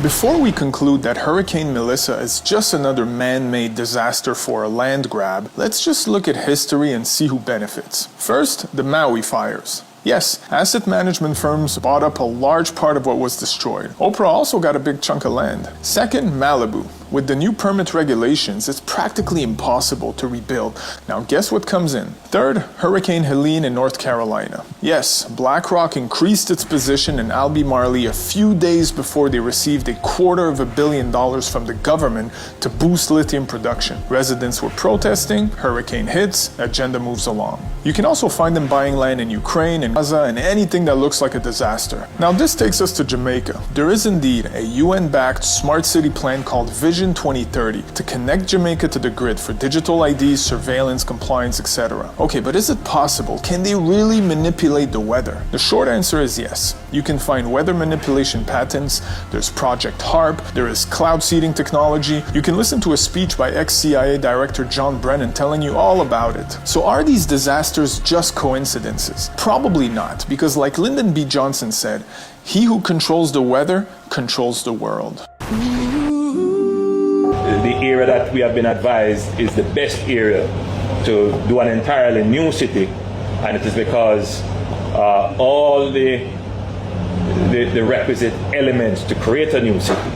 Before we conclude that Hurricane Melissa is just another man-made disaster for a land grab, let's just look at history and see who benefits. First, the Maui fires. Yes, asset management firms bought up a large part of what was destroyed. Oprah also got a big chunk of land. Second, Malibu. With the new permit regulations, it's practically impossible to rebuild. Now guess what comes in? Third, Hurricane Helene in North Carolina. Yes, BlackRock increased its position in Albemarle a few days before they received $250 million from the government to boost lithium production. Residents were protesting, hurricane hits, agenda moves along. You can also find them buying land in Ukraine and Gaza and anything that looks like a disaster. Now this takes us to Jamaica. There is indeed a UN-backed smart city plan called Vision 2030 to connect Jamaica to the grid for digital IDs, surveillance, compliance, etc. Okay, but is it possible? Can they really manipulate the weather? The short answer is yes. You can find weather manipulation patents, there's Project HARP, there is cloud seeding technology. You can listen to a speech by ex-CIA Director John Brennan telling you all about it. So are these disasters just coincidences? Probably not, because like Lyndon B. Johnson said, he who controls the weather controls the world. The area that we have been advised is the best area to do an entirely new city, and it is because all the requisite elements to create a new city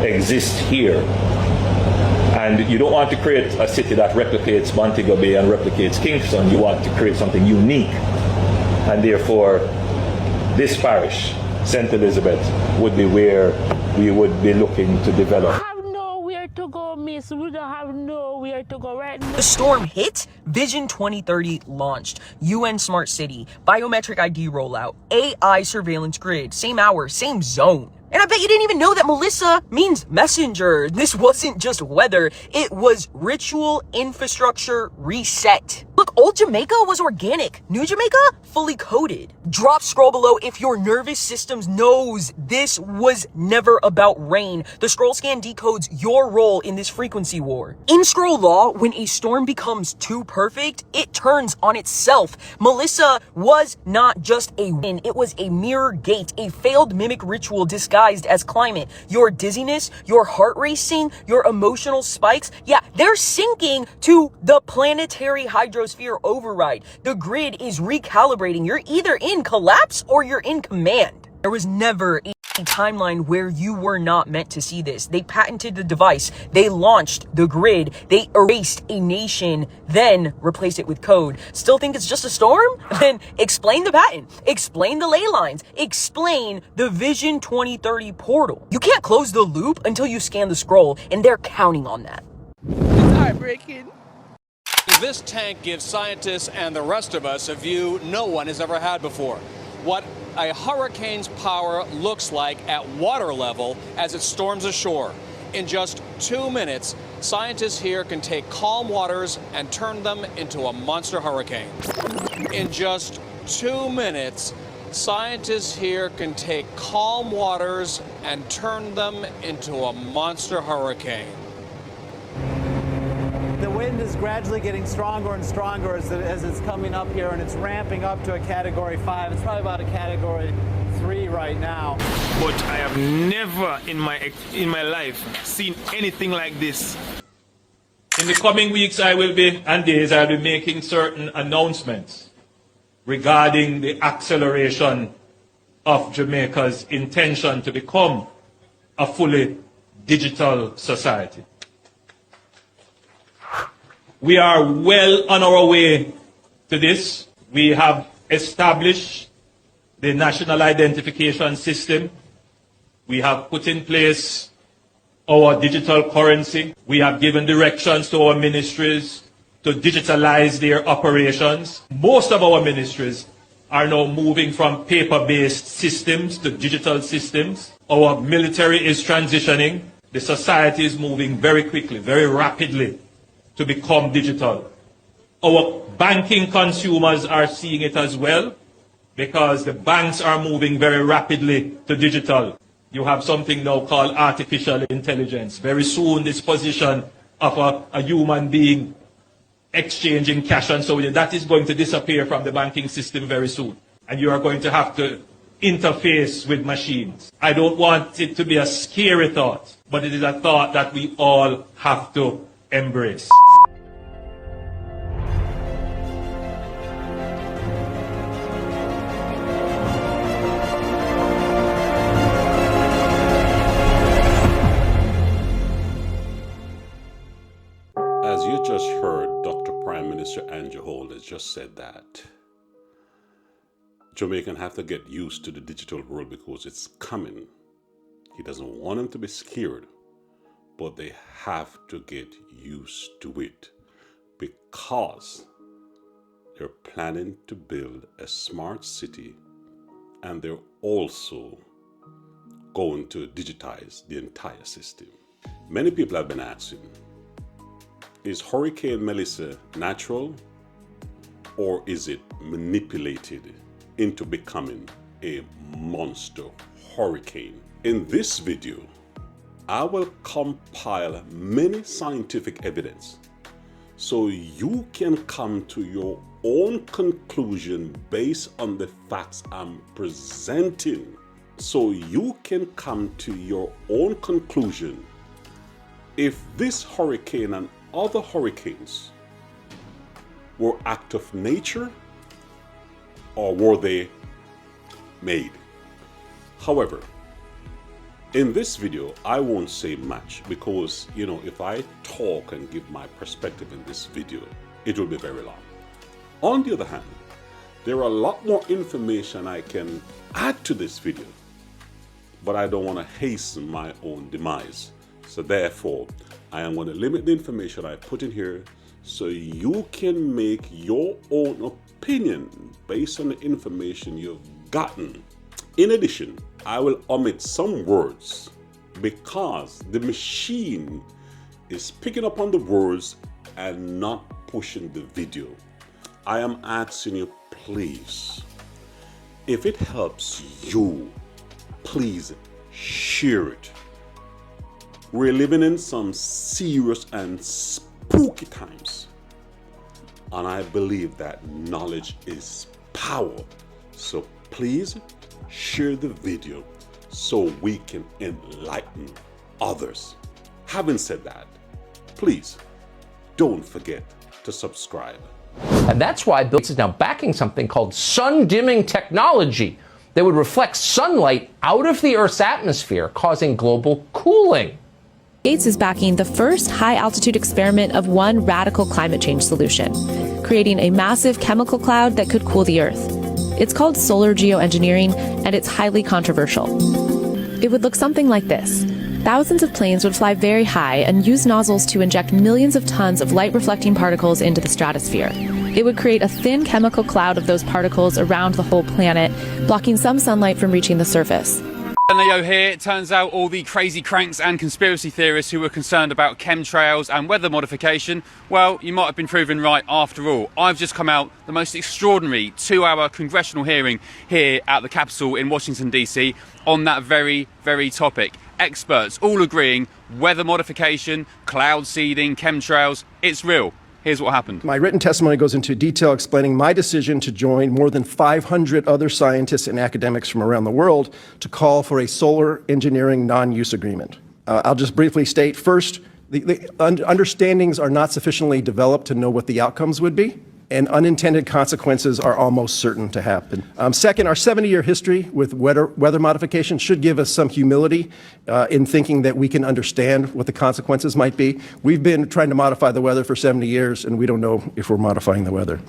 exist here. And you don't want to create a city that replicates Montego Bay and replicates Kingston. You want to create something unique. And therefore, this parish, St. Elizabeth, would be where we would be looking to develop. To go, miss. We don't have nowhere to go right now. The storm hit, Vision 2030 launched, UN Smart City, biometric ID rollout, AI surveillance grid, same hour, same zone. And I bet you didn't even know that Melissa means messenger. This wasn't just weather, it was ritual infrastructure reset. Look, old Jamaica was organic. New Jamaica, fully coded. Drop scroll below if your nervous system knows this was never about rain. The scroll scan decodes your role in this frequency war. In scroll law, when a storm becomes too perfect, it turns on itself. Melissa was not just a win, it was a mirror gate, a failed mimic ritual disguised as climate. Your dizziness, your heart racing, your emotional spikes, yeah, they're sinking to the planetary hydrosphere override. The grid is recalibrating. You're either in collapse or you're in command. There was never a timeline where you were not meant to see this. They patented the device, they launched the grid, they erased a nation, then replaced it with code. Still think it's just a storm? Then explain the patent, explain the ley lines, explain the Vision 2030 portal. You can't close the loop until you scan the scroll, and they're counting on that. It's heartbreaking. This tank gives scientists and the rest of us a view no one has ever had before. What a hurricane's power looks like at water level as it storms ashore. In just 2 minutes, scientists here can take calm waters and turn them into a monster hurricane. In just 2 minutes, scientists here can take calm waters and turn them into a monster hurricane. The wind is gradually getting stronger and stronger as it's coming up here, and it's ramping up to a Category 5. It's probably about a Category 3 right now. But I have never in my life seen anything like this. In the coming weeks and days, I'll be making certain announcements regarding the acceleration of Jamaica's intention to become a fully digital society. We are well on our way to this. We have established the national identification system. We have put in place our digital currency. We have given directions to our ministries to digitalize their operations. Most of our ministries are now moving from paper-based systems to digital systems. Our military is transitioning. The society is moving very quickly, very rapidly to become digital. Our banking consumers are seeing it as well because the banks are moving very rapidly to digital. You have something now called artificial intelligence. Very soon this position of a human being exchanging cash and so on, that is going to disappear from the banking system very soon. And you are going to have to interface with machines. I don't want it to be a scary thought, but it is a thought that we all have to embrace. As you just heard, Dr. Prime Minister Andrew Holness just said that Jamaicans have to get used to the digital world because it's coming. He doesn't want them to be scared, but they have to get used to it because they're planning to build a smart city and they're also going to digitize the entire system. Many people have been asking, is Hurricane Melissa natural or is it manipulated into becoming a monster hurricane? In this video, I will compile many scientific evidence so you can come to your own conclusion based on the facts I'm presenting. So you can come to your own conclusion if this hurricane and other hurricanes were act of nature or were they made. However, in this video, I won't say much because, if I talk and give my perspective in this video, it will be very long. On the other hand, there are a lot more information I can add to this video, but I don't want to hasten my own demise. So therefore, I am going to limit the information I put in here so you can make your own opinion based on the information you've gotten. In addition, I will omit some words because the machine is picking up on the words and not pushing the video. I am asking you, please, if it helps you, please share it. We're living in some serious and spooky times, and I believe that knowledge is power. So please share the video so we can enlighten others. Having said that, please don't forget to subscribe. And that's why Bill Gates is now backing something called sun dimming technology that would reflect sunlight out of the Earth's atmosphere, causing global cooling. Gates is backing the first high-altitude experiment of one radical climate change solution, creating a massive chemical cloud that could cool the Earth. It's called solar geoengineering, and it's highly controversial. It would look something like this. Thousands of planes would fly very high and use nozzles to inject millions of tons of light-reflecting particles into the stratosphere. It would create a thin chemical cloud of those particles around the whole planet, blocking some sunlight from reaching the surface. Leo here. It turns out all the crazy cranks and conspiracy theorists who were concerned about chemtrails and weather modification, well, you might have been proven right after all. I've just come out the most extraordinary 2-hour congressional hearing here at the Capitol in Washington, D.C. on that very, very topic. Experts all agreeing weather modification, cloud seeding, chemtrails, it's real. Here's what happened. My written testimony goes into detail explaining my decision to join more than 500 other scientists and academics from around the world to call for a solar engineering non-use agreement. I'll just briefly state, first, the understandings are not sufficiently developed to know what the outcomes would be, and unintended consequences are almost certain to happen. Second, our 70-year history with weather modification should give us some humility in thinking that we can understand what the consequences might be. We've been trying to modify the weather for 70 years, and we don't know if we're modifying the weather.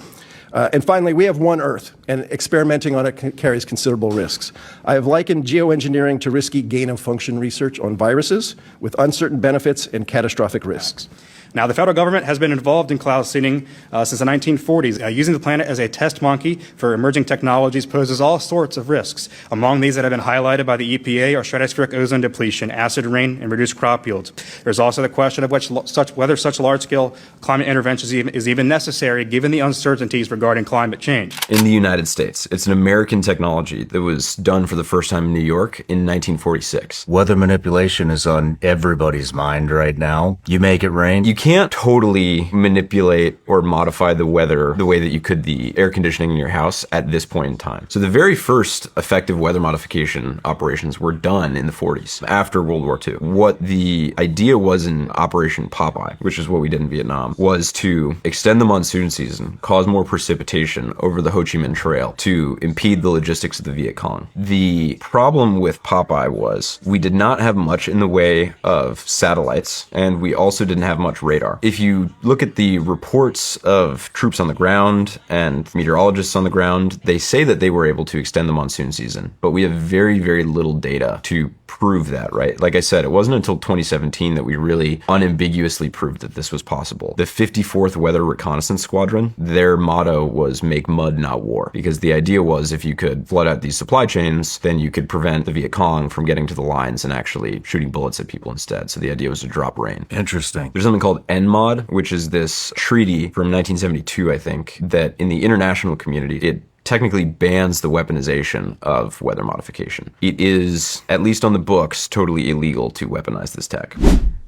And finally, we have one Earth, and experimenting on it carries considerable risks. I have likened geoengineering to risky gain-of-function research on viruses with uncertain benefits and catastrophic risks. Now, the federal government has been involved in cloud seeding since the 1940s. Using the planet as a test monkey for emerging technologies poses all sorts of risks. Among these that have been highlighted by the EPA are stratospheric ozone depletion, acid rain, and reduced crop yields. There's also the question of whether such large-scale climate interventions is even necessary given the uncertainties regarding climate change. In the United States, it's an American technology that was done for the first time in New York in 1946. Weather manipulation is on everybody's mind right now. You make it rain, you can't totally manipulate or modify the weather the way that you could the air conditioning in your house at this point in time. So the very first effective weather modification operations were done in the 40s, after World War II. What the idea was in Operation Popeye, which is what we did in Vietnam, was to extend the monsoon season, cause more precipitation over the Ho Chi Minh Trail to impede the logistics of the Viet Cong. The problem with Popeye was we did not have much in the way of satellites, and we also didn't have much radar. If you look at the reports of troops on the ground and meteorologists on the ground, they say that they were able to extend the monsoon season, but we have very, very little data to prove that, right? Like I said, it wasn't until 2017 that we really unambiguously proved that this was possible. The 54th Weather Reconnaissance Squadron, their motto was make mud, not war, because the idea was if you could flood out these supply chains, then you could prevent the Viet Cong from getting to the lines and actually shooting bullets at people instead. So the idea was to drop rain. Interesting. There's something called NMOD, which is this treaty from 1972, I think, that in the international community, it technically bans the weaponization of weather modification. It is, at least on the books, totally illegal to weaponize this tech.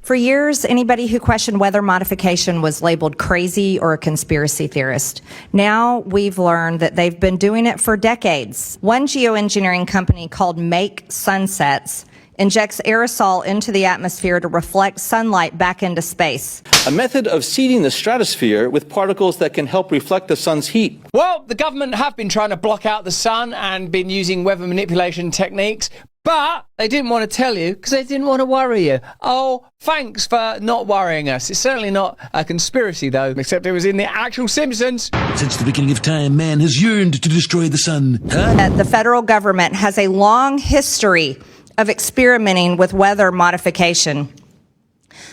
For years, anybody who questioned weather modification was labeled crazy or a conspiracy theorist. Now we've learned that they've been doing it for decades. One geoengineering company called Make Sunsets injects aerosol into the atmosphere to reflect sunlight back into space. A method of seeding the stratosphere with particles that can help reflect the sun's heat. Well, the government have been trying to block out the sun and been using weather manipulation techniques, but they didn't want to tell you because they didn't want to worry you. Oh, thanks for not worrying us. It's certainly not a conspiracy, though, except it was in the actual Simpsons. Since the beginning of time, man has yearned to destroy the sun. Huh? The federal government has a long history of experimenting with weather modification.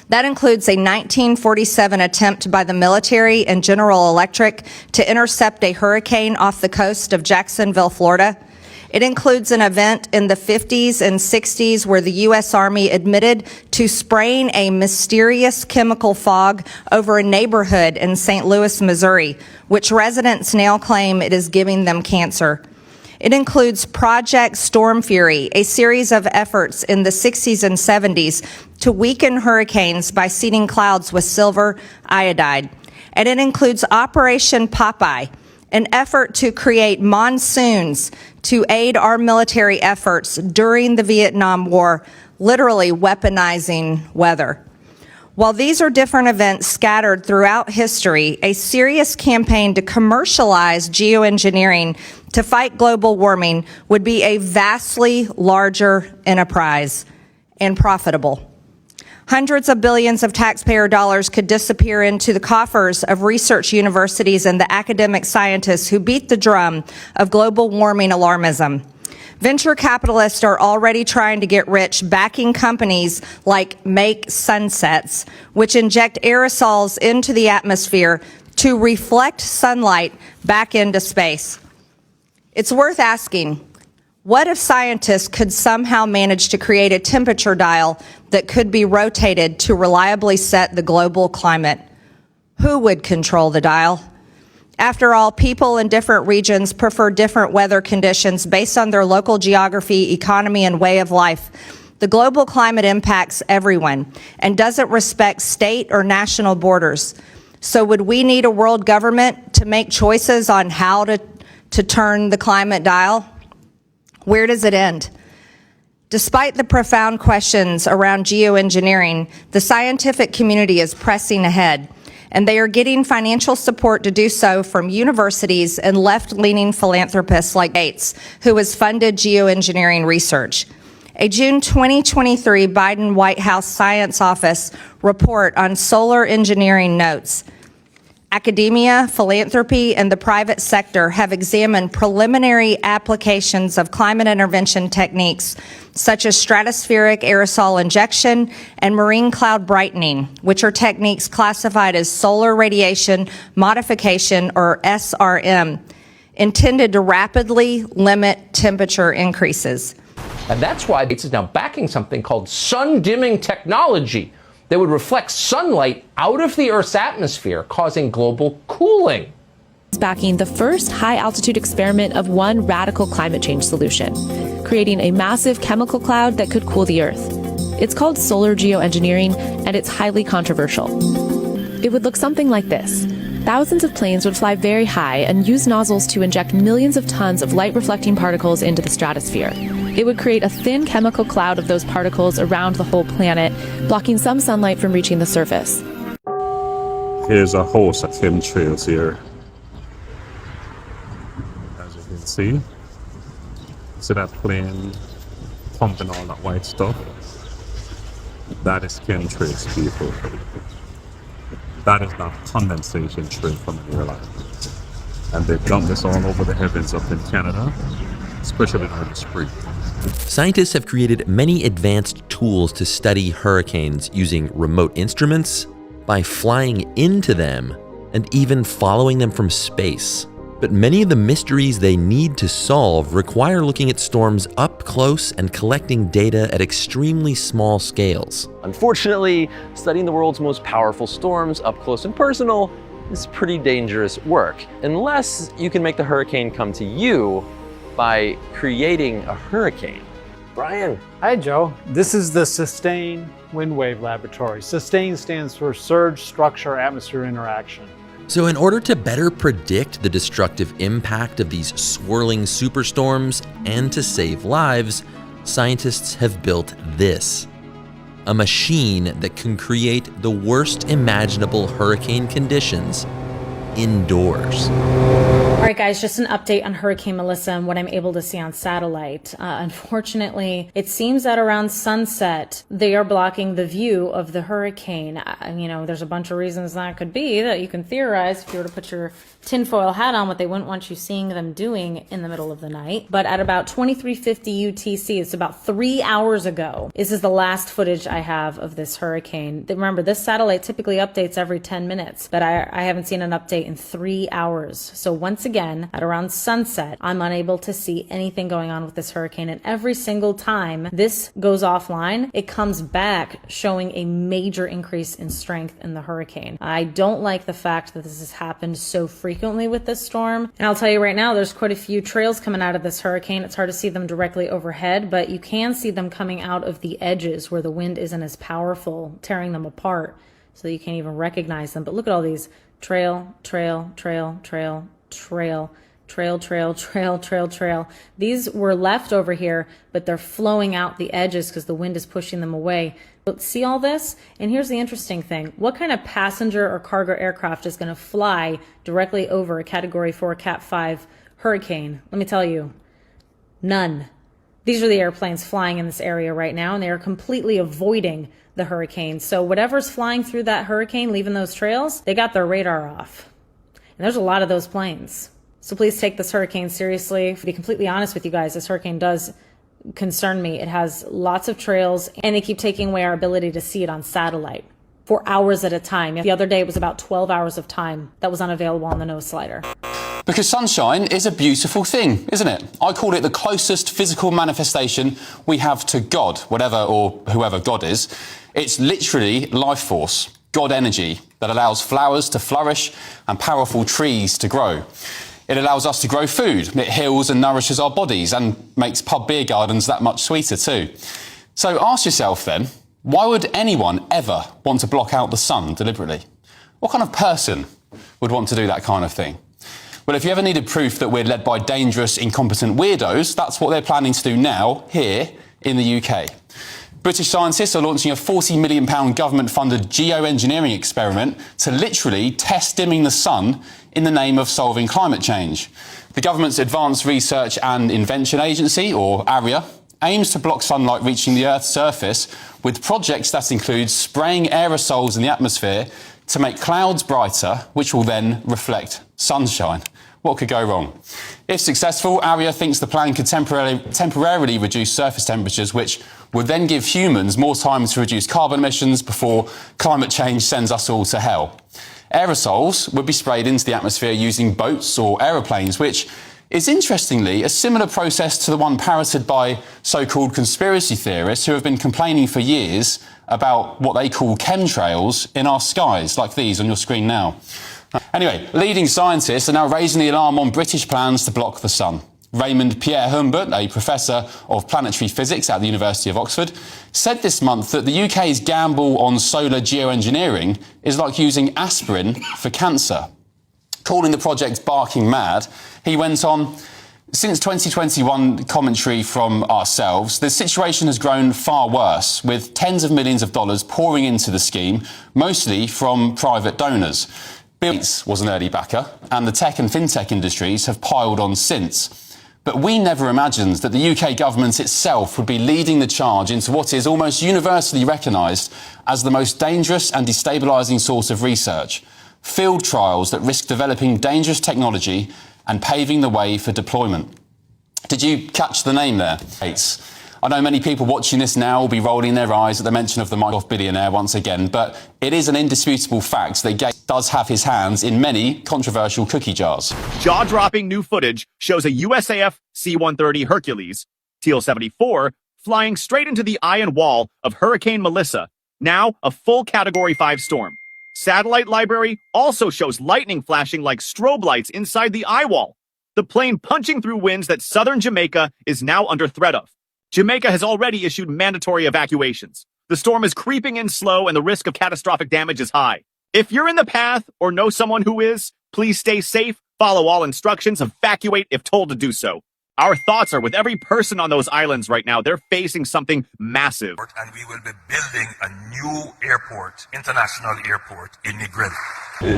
That includes a 1947 attempt by the military and General Electric to intercept a hurricane off the coast of Jacksonville, Florida. It includes an event in the 50s and 60s where the U.S. Army admitted to spraying a mysterious chemical fog over a neighborhood in St. Louis, Missouri, which residents now claim it is giving them cancer. It includes Project Storm Fury, a series of efforts in the 60s and 70s to weaken hurricanes by seeding clouds with silver iodide. And it includes Operation Popeye, an effort to create monsoons to aid our military efforts during the Vietnam War, literally weaponizing weather. While these are different events scattered throughout history, a serious campaign to commercialize geoengineering to fight global warming would be a vastly larger enterprise and profitable. Hundreds of billions of taxpayer dollars could disappear into the coffers of research universities and the academic scientists who beat the drum of global warming alarmism. Venture capitalists are already trying to get rich backing companies like Make Sunsets, which inject aerosols into the atmosphere to reflect sunlight back into space. It's worth asking, what if scientists could somehow manage to create a temperature dial that could be rotated to reliably set the global climate? Who would control the dial? After all, people in different regions prefer different weather conditions based on their local geography, economy, and way of life. The global climate impacts everyone and doesn't respect state or national borders. So would we need a world government to make choices on how to turn the climate dial? Where does it end? Despite the profound questions around geoengineering, the scientific community is pressing ahead, and they are getting financial support to do so from universities and left-leaning philanthropists like Gates, who has funded geoengineering research. A June 2023 Biden White House Science Office report on solar engineering notes, academia, philanthropy, and the private sector have examined preliminary applications of climate intervention techniques such as stratospheric aerosol injection and marine cloud brightening, which are techniques classified as solar radiation modification, or SRM, intended to rapidly limit temperature increases. And that's why Gates is now backing something called sun-dimming technology that would reflect sunlight out of the Earth's atmosphere, causing global cooling. Backing the first high-altitude experiment of one radical climate change solution, creating a massive chemical cloud that could cool the Earth. It's called solar geoengineering, and it's highly controversial. It would look something like this. Thousands of planes would fly very high and use nozzles to inject millions of tons of light-reflecting particles into the stratosphere. It would create a thin chemical cloud of those particles around the whole planet, blocking some sunlight from reaching the surface. Here's a host of chemtrails here. As you can see that plane pumping all that white stuff? That is chemtrails, people. That is not condensation trail from an airline. And they've dumped this all over the heavens up in Canada, especially during the spring. Scientists have created many advanced tools to study hurricanes using remote instruments, by flying into them, and even following them from space. But many of the mysteries they need to solve require looking at storms up close and collecting data at extremely small scales. Unfortunately, studying the world's most powerful storms up close and personal is pretty dangerous work, unless you can make the hurricane come to you by creating a hurricane. Brian. Hi, Joe. This is the Sustain Wind Wave Laboratory. Sustain stands for Surge Structure Atmosphere Interaction. So in order to better predict the destructive impact of these swirling superstorms and to save lives, scientists have built this. A machine that can create the worst imaginable hurricane conditions indoors. All right, guys, just an update on Hurricane Melissa and what I'm able to see on satellite. Unfortunately, it seems that around sunset, they are blocking the view of the hurricane. You know, there's a bunch of reasons that could be that you can theorize if you were to put your tinfoil hat on what they wouldn't want you seeing them doing in the middle of the night. But at about 2350 UTC, it's about 3 hours ago, this is the last footage I have of this hurricane. Remember, this satellite typically updates every 10 minutes, but I haven't seen an update in 3 hours. So once again, at around sunset, I'm unable to see anything going on with this hurricane. And every single time this goes offline, it comes back showing a major increase in strength in the hurricane. I don't like the fact that this has happened so frequently with this storm. And I'll tell you right now, there's quite a few trails coming out of this hurricane. It's hard to see them directly overhead, but you can see them coming out of the edges where the wind isn't as powerful, tearing them apart so that you can't even recognize them. But look at all these trail, trail, trail, trail, trail, trail, trail, trail, trail, trail. These were left over here, but they're flowing out the edges because the wind is pushing them away. But see all this? And here's the interesting thing. What kind of passenger or cargo aircraft is going to fly directly over a Category 4, Cat 5 hurricane? Let me tell you, none. These are the airplanes flying in this area right now, and they are completely avoiding the hurricane. So whatever's flying through that hurricane, leaving those trails, they got their radar off. And there's a lot of those planes. So please take this hurricane seriously. To be completely honest with you guys, this hurricane does concern me. It has lots of trails, and they keep taking away our ability to see it on satellite for hours at a time. The other day, it was about 12 hours of time that was unavailable on the nose slider. Because sunshine is a beautiful thing, isn't it? I call it the closest physical manifestation we have to God, whatever or whoever God is. It's literally life force, God energy, that allows flowers to flourish and powerful trees to grow. It allows us to grow food. It heals and nourishes our bodies and makes pub beer gardens that much sweeter too. So ask yourself then, why would anyone ever want to block out the sun deliberately? What kind of person would want to do that kind of thing? Well, if you ever needed proof that we're led by dangerous, incompetent weirdos, that's what they're planning to do now, here in the UK. British scientists are launching a £40 million government-funded geoengineering experiment to literally test dimming the sun in the name of solving climate change. The government's Advanced Research and Invention Agency, or ARIA, aims to block sunlight reaching the Earth's surface with projects that include spraying aerosols in the atmosphere to make clouds brighter, which will then reflect sunshine. What could go wrong? If successful, ARIA thinks the plan could temporarily reduce surface temperatures, which would then give humans more time to reduce carbon emissions before climate change sends us all to hell. Aerosols would be sprayed into the atmosphere using boats or aeroplanes, which is interestingly a similar process to the one parroted by so-called conspiracy theorists who have been complaining for years about what they call chemtrails in our skies, like these on your screen now. Anyway, leading scientists are now raising the alarm on British plans to block the sun. Raymond Pierre Humbert, a professor of planetary physics at the University of Oxford, said this month that the UK's gamble on solar geoengineering is like using aspirin for cancer. Calling the project barking mad, he went on, since 2021 commentary from ourselves, the situation has grown far worse, with tens of millions of dollars pouring into the scheme, mostly from private donors. Bill Gates was an early backer, and the tech and fintech industries have piled on since. But we never imagined that the UK government itself would be leading the charge into what is almost universally recognised as the most dangerous and destabilising source of research. Field trials that risk developing dangerous technology and paving the way for deployment. Did you catch the name there? I know many people watching this now will be rolling their eyes at the mention of the Microsoft billionaire once again, but it is an indisputable fact that Gates does have his hands in many controversial cookie jars. Jaw-dropping new footage shows a USAF C-130 Hercules, Teal-74, flying straight into the eye and wall of Hurricane Melissa, now a full Category 5 storm. Satellite library also shows lightning flashing like strobe lights inside the eye wall. The plane punching through winds that southern Jamaica is now under threat of. Jamaica has already issued mandatory evacuations. The storm is creeping in slow and the risk of catastrophic damage is high. If you're in the path or know someone who is, please stay safe, follow all instructions, evacuate if told to do so. Our thoughts are with every person on those islands right now. They're facing something massive. And we will be building a new airport, international airport in Negril.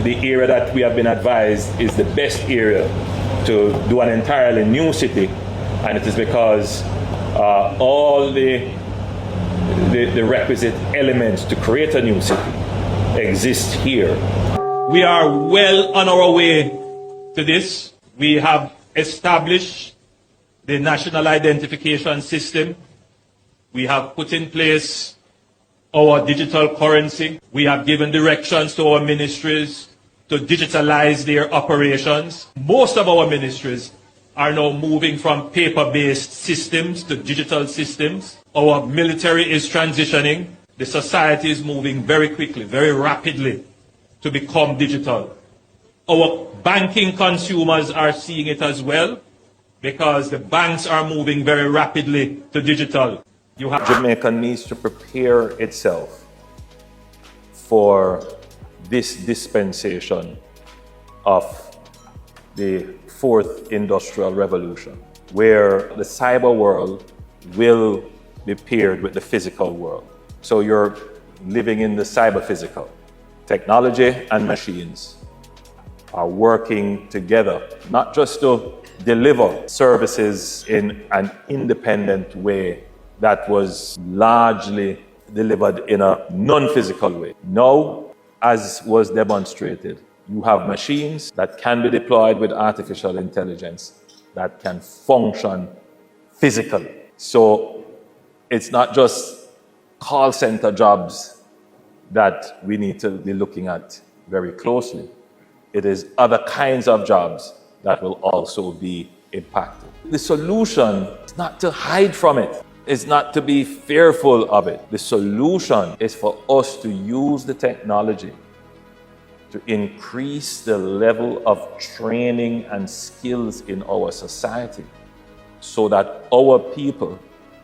The area that we have been advised is the best area to do an entirely new city, and it is because all the requisite elements to create a new city exist here. We are well on our way to this. We have established the national identification system. We have put in place our digital currency. We have given directions to our ministries to digitalize their operations. Most of our ministries are now moving from paper-based systems to digital systems. Our military is transitioning. The society is moving very quickly, very rapidly to become digital. Our banking consumers are seeing it as well because the banks are moving very rapidly to digital. Jamaica needs to prepare itself for this dispensation of the fourth industrial revolution, where the cyber world will be paired with the physical world. So you're living in the cyber physical. Technology and machines are working together, not just to deliver services in an independent way that was largely delivered in a non-physical way. Now, as was demonstrated, you have machines that can be deployed with artificial intelligence that can function physically. So it's not just call center jobs that we need to be looking at very closely. It is other kinds of jobs that will also be impacted. The solution is not to hide from it. It's not to be fearful of it. The solution is for us to use the technology to increase the level of training and skills in our society so that our people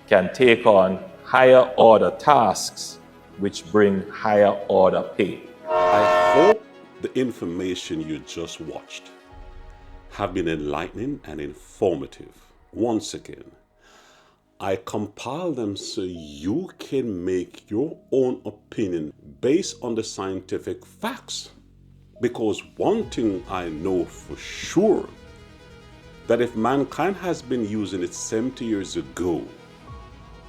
can take on higher order tasks which bring higher order pay. I hope the information you just watched have been enlightening and informative. Once again, I compile them so you can make your own opinion based on the scientific facts. Because one thing I know for sure, that if mankind has been using it 70 years ago,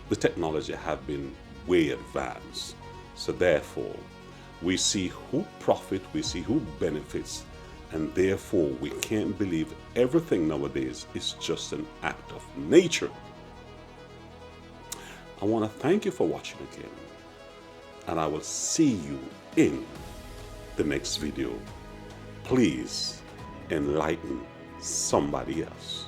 the technology have been way advanced. So therefore, we see who profit, we see who benefits, and therefore we can't believe everything nowadays is just an act of nature. I want to thank you for watching again, and I will see you in the next video. Please enlighten somebody else.